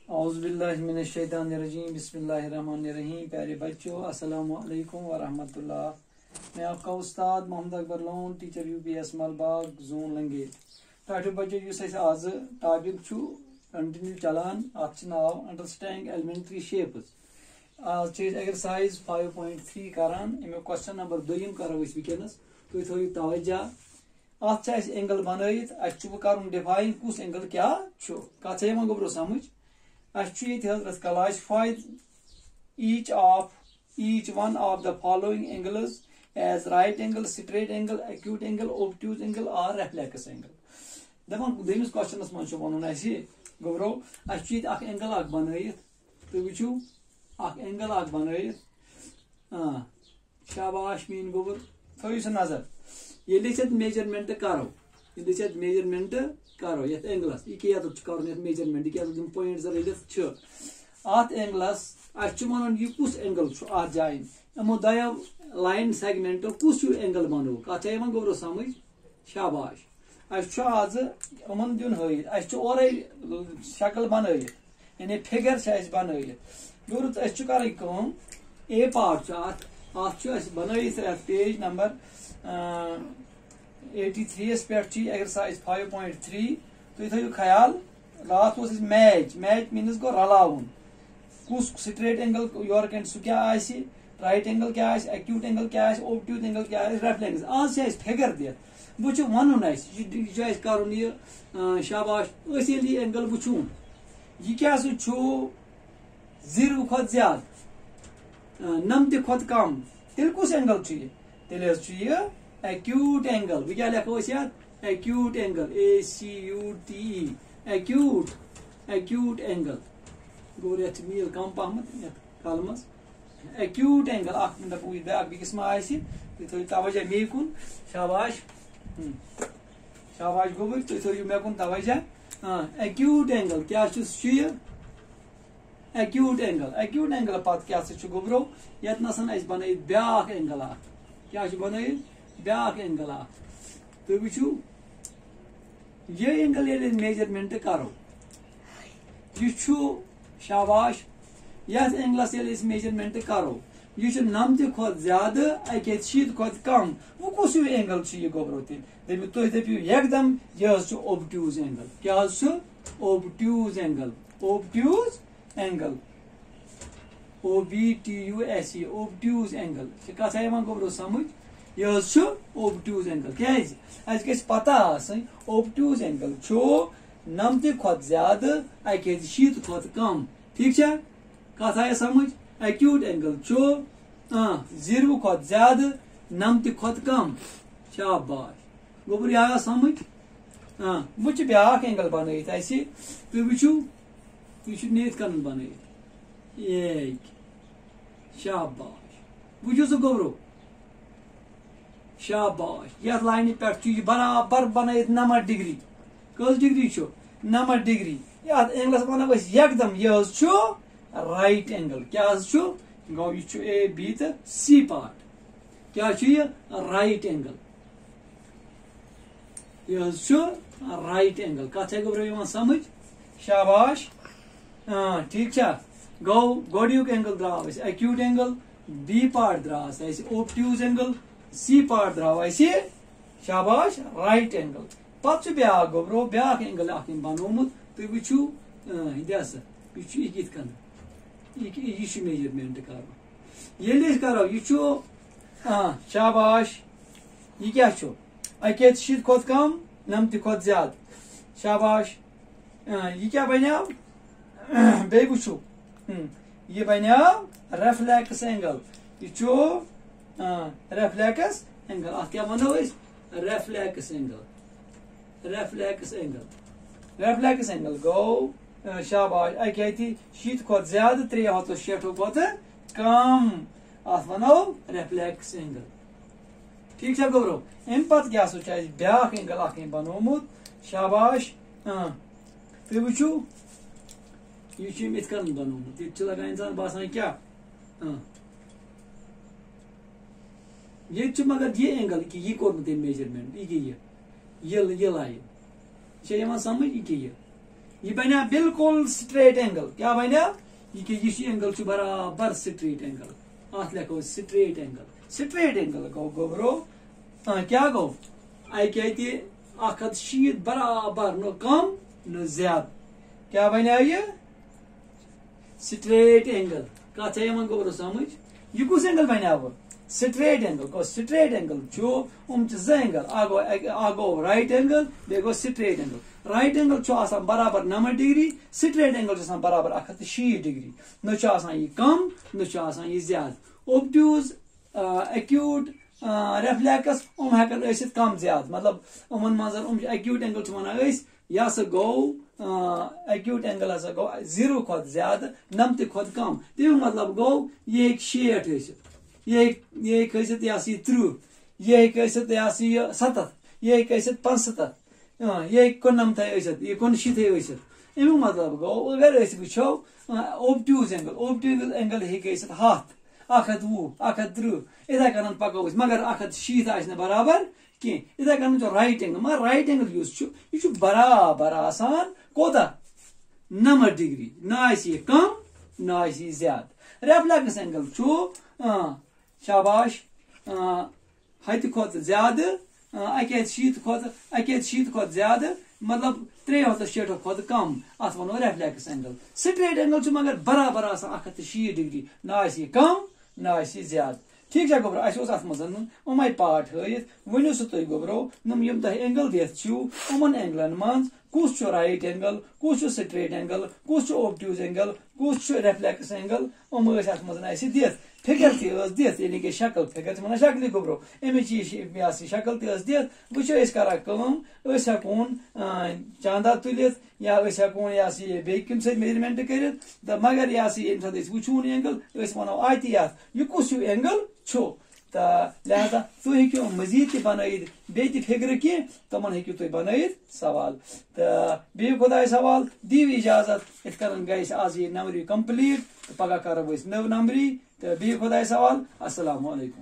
اعوذ باللہ من الشیطان الرجیم بسم اللہ الرحمن الرحیم. پیارے بچوں السلام علیکم ورحمۃ اللہ. میں آپ کا استاد Mohammad Akbar Lone teacher U P S Malbagh zone Langate. ٹاٹو بچو اس آز ٹاپک کنٹینیو چلان ات ناو انڈرسٹینڈ ایلیمنٹری شیپس. آج ایکسرسائز 5.3 کران. امیک کوسچن نمبر 2 کرو ونکس. تھی تھو توجہ. ات اینگل بنائت اہم کر ڈیفائن کس اینگل کیا کت گوبرو سمجھ. حضرت classified each one of the following angles as right angle, straight angle, acute angle, obtuse angle or reflex angle. دپان دمس کوسچنس من ون گوبرو اخ اینگل اخ بنائت. تھی وچو اخ اینگل اخ بنائت. شاباش مین گوبر تھو سہ نظر. یہ میجرمنٹ کرو یت اینگلس یہ کرن یت میجرمنٹ یہ پوائنٹ رلت ات اینگلس ون یہ کس اینگل ات جائیں یمو دو لائن سیگمنٹ کس اینگل بنو کت گوبرو سمجھ. شاباش. آز ان دن ہائت اورے شکل بنائت یعنی فگر بنائت گوبر کریں اے پارٹ ات بنائت پیج نمبر 83 پہ ایکسرسائز 5.3. تھی تھو خیال رات میچ مینس گو رلاون کس سٹریٹ اینگل یورک اینڈ سہ کیا رائٹ اینگل کیا ایکیوٹ اینگل کیا اوبٹیوز اینگل کیا ریفلیکس. آج فگر دت وہ ون یہ کرن یہ شاباش یہ اینگل وچون یہ کیا سو 0 کھت زیادہ 90 کھت کم تیل کس اینگل یہ تیل ایکیوٹ اینگل. وہ کیا لکھو acute angle ACUTE acute angle گور یہ میل کم پہمت کلمس ایکیوٹ اینگل اخ بیاکھ بیس ما تھی تھو توجہ مے کن. شاباش شاباش گوبر تھی تھو مے کن توجہ. ایکیوٹ اینگل کیا ایکیوٹ اینگل پتہ کیا گوبرو یت نسن بنائت بیاکھ اینگل اخ کیا بنائت بیاکھ اینگل اخ. تھی وچو یہ اینگل یل میجرمنٹ کرو یہ شاباش یت اینگلس یل میجرمنٹ کرو یہ 90 کھت زیادہ اکہ 60 کھت کم. وہ کس اینگل یہ گوبرو تیل تھی دپو یک دم یہ اوبٹیوز اینگل. کیا اوبٹیوز اینگل OBTUSE اوبٹیوز اینگل کت گوبرو سمجھ. یہ اوبٹیوز اینگل کیا گھس پتہ اوبٹیوز اینگل 90 کھت زیادہ اکہ 60 کھت کم. ٹھیک کت آیا سمجھ. ایکیوٹ اینگل 0 کھت زیادہ 90 کھت کم. شاباش گوبر یہ آیا سمجھ. وچ بیاکھ اینگل بنائت تھی وچو یہ نیت کرن بنائت ایک. شاباش وچو سہ گوبرو. شاباش یتھ لائنہ پہ برابر بنائت 90 ڈگری. کس ڈگری 90 ڈگری. یتھ اینگلس ونو یک دم یہ رائٹ اینگل. کیا گو یہ A B تو C پارٹ. کیا یہ رائٹ اینگل. یہ رائٹ اینگل کت گوبرو سمجھ. شاباش. ٹھیک گو گوڈیک اینگل درا ایکیوٹ اینگل B پارٹ درا اوبٹیوز اینگل C پارٹ درا شاباش رائٹ اینگل. پتہ بیاکھ گوبرو بیاکھ اینگل اخ بنومت. تھی وچو دس یہ کن یہ میجرمنٹ کرو یل کرو یہ شاباش. یہ کیا اکہ 60 کھت کم 90 کھت زیادہ. شاباش. یہ کیا بنیو بی وچو یہ بنیو ریفلیکس اینگل. یہ ریفلیکس اینگل ات کیا ونو ریفلیکس اینگل گو. شاباش اکہ 60 کھت زیادہ 360 کھت کم ات ونو ریفلیکس اینگل. ٹھیک گوبرو. ام پتہ کیا بیاکھ اینگل اخ بنومت. شاباش. تھی وچو یہ ات کن بنومت یہ لگان انسان باسان کیا یہ مگر یہ اینگل یہ کورمت میجرمنٹ یہ لائن یہ سمجھ یہ یہ بنیا بالکل سٹریٹ اینگل. کیا بنیا یہ اینگل برابر سٹریٹ اینگل. ات لکھو سٹریٹ اینگل. سٹریٹ اینگل گو برو کیا گو اکہ 160 برابر نہ کم نہ زیادہ. کیا بنیا یہ سٹریٹ اینگل. کت ہے گو برو سمجھ. یہ کس اینگل بنیا سٹریٹ اینگل. گو سٹریٹ اینگل زٕ اینگل. اکھ گو رائٹ اینگل بیٚیہِ گو سٹریٹ اینگل. رائٹ اینگل آسان برابر 90 ڈگری. سٹریٹ اینگل آسان برابر 160 ڈگری. نہ آسان یہ کم نہ آسان یہ زیادہ. اوبٹیوز ایکیوٹ ریفلیکس ہیکن ٲسِتھ کم زیادہ. مطلب من ایکیوٹ اینگل ونان یہ ہسا گو ایکیوٹ اینگل ہسا گو 0 کھۄتہٕ زیادہ 90 کھۄتہٕ کم. تمیُک مطلب گو یہ ہیٚکہِ 60 ٲسِتھ. یہ ہیٚکہِ ٲسِتھ یہ ہسا یہ 30. یہ ہیٚکہِ ٲسِتھ یہ ہسا یہ 70. یہ ہیٚکہِ ٲسِتھ 75. یہ ہیٚکہِ 99 ٲسِتھ. یہ 69 ٲسِتھ. امیُک مطلب گو اگر أسۍ وٕچھو اوبٹیوز اینگل. اوبٹیوز اینگل ہیٚکہِ ٲسِتھ 100 120 130. اتھے کن پکو مگر 160 آسہِ نہٕ برابر کی. اتھے کن رائٹ اینگل. مگر رائٹ اینگل یہ برابر آسان کوتاہ 90 ڈگری. نہ آسہِ یہ کم نہ آسہِ یہ زیادہ. ریفلیکس اینگل شاباش ہتہِ کھۄتہٕ زیادٕ 160 کھۄتہٕ زیادٕ مطلب 360 کھۄتہٕ کم. ات ونو ریفلیکس اینگل. سٹریٹ اینگل مگر برابر آسان 160 ڈگری. نہ آسہِ یہ کم نہ آسہِ یہ زیادہ. ٹھیک ہے گوبرو اس ات مز یِمے پارٹ ہٲیِتھ. ؤنِو سا تُہۍ گوبرو یِم تۄہہِ اینگل دِتھ چھِو یِمن اینگلن منٛز کُس چھُ رائٹ اینگل کُس چھُ سٹریٹ اینگل کُس چھُ اوبٹیوز اینگل کُس چھُ ریفلیکس اینگل ٲسۍ اتھ منٛز اسہِ دِتھ. فگر تہِ ٲس دِتھ یعنی کہ شکل. فگر چھِ ونان شکلہِ گوبرو. امِچ یہ شکل تہِ ٲس دِتھ. وٕچھو أسۍ کران کٲم أسۍ ہٮ۪کون چاندہ تُلِتھ یا أسۍ ہٮ۪کون یہ بیٚیہِ کُنہِ سۭتۍ میجرمنٹ کٔرِتھ. تہٕ مگر ییٚمہِ ساتہٕ أسۍ وٕچھون اینگل أسۍ ونو اتی اتھ یہِ کُس ہیوٗ اینگل چھُ. تو لہذا تُہۍ ہیٚکِو مزید تہِ بنٲیِتھ بیٚیہِ تہِ فِگرٕ کینٛہہ تِمن ہیٚکِو تُہۍ بنٲیِتھ سوال. تہٕ بِہِو خۄدایَس حوال. دِیِو اِجازت. یِتھ کٔنۍ گژھِ آز یہِ نمبری کمپلیٖٹ تہٕ پگاہ کرو أسۍ نٔو نمبری. تہٕ بِہِو خۄدایَس حوال. السلام علیکم.